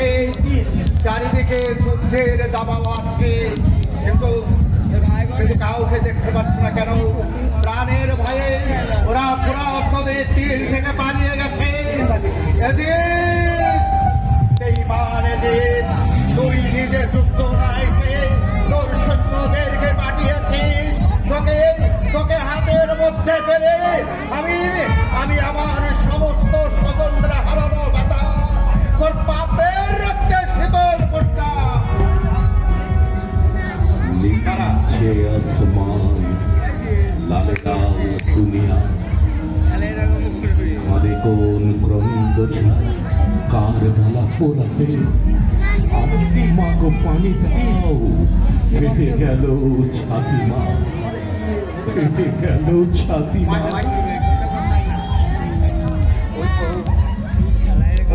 গেছে, চারিদিকে যুদ্ধের দাবাও আছে, কিন্তু কাউকে দেখতে পাচ্ছি না কেন? প্রাণের ভয়ে ওরা পুরা নদীর তীর থেকে পালিয়ে গেছে। সেই মানে যে তুই নিজে যুদ্ধ না এসে তোর সৈন্যদেরকে পাঠিয়েছিস, তোকে হাতের মধ্যে পেলে আমি আমার সমস্ত স্বতন্ত্র হারানো ব্যথা তোর পাপের রক্তে শীতল করতাম। আসমান লালে লাল দুনিয়া আমাদের কোন ক্রন্দ কার গলা ফোরাতে আপনি মাগো পানি দাও। ফেটে গেল ছাতি মা, ফেটে গেল ছাতি মা।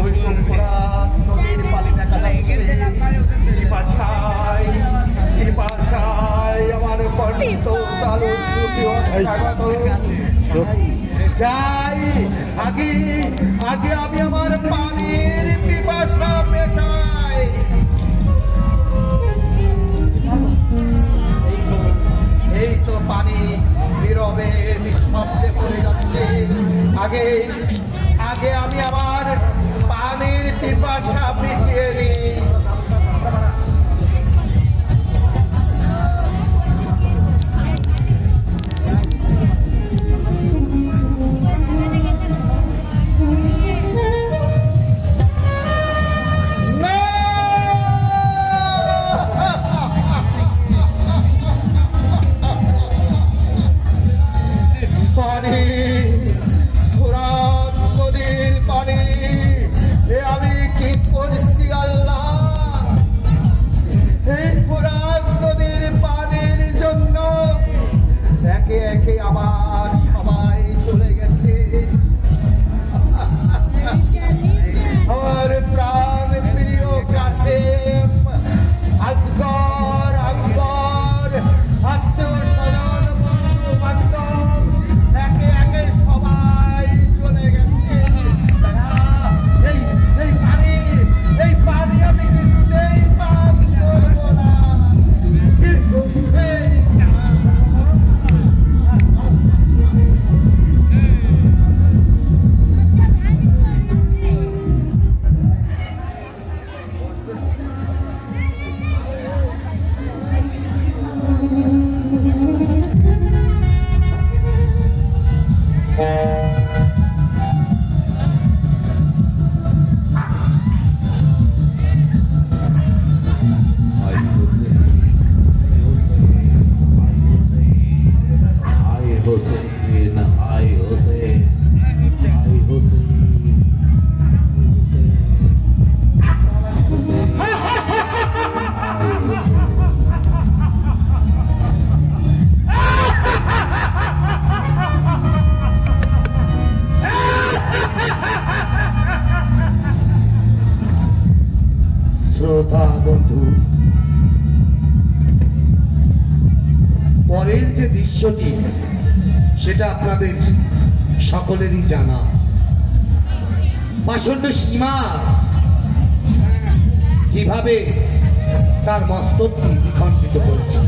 ওই নদীর পানি দেখা যাচ্ছে, আমার কণ্ঠ তালু যাই আগে আমি আমার পানির পিপাসা মেটাই। এই তো পানি নীরবে নিঃশব্দে পড়ে যাচ্ছে। আগে আমি আমার পানির পিপাসা মিটিয়ে নিই। আমার সবাই চলে গেছে। আমার প্রাণ প্রিয় কাসেম, আকবর, আত্মীয় স্বজন, বন্ধু বান্ধব একে একে সবাই চলে গেছে। এই পানি আমি কিছুতেই পান করবো না, কিছুতেই না। শ্রোতা বন্ধু, পরের যে দৃশ্যটি সেটা আপনাদের সকলেরই জানা। পাষণ্ড সীমা কিভাবে তার মস্তকটি বিখণ্ডিত করেছে।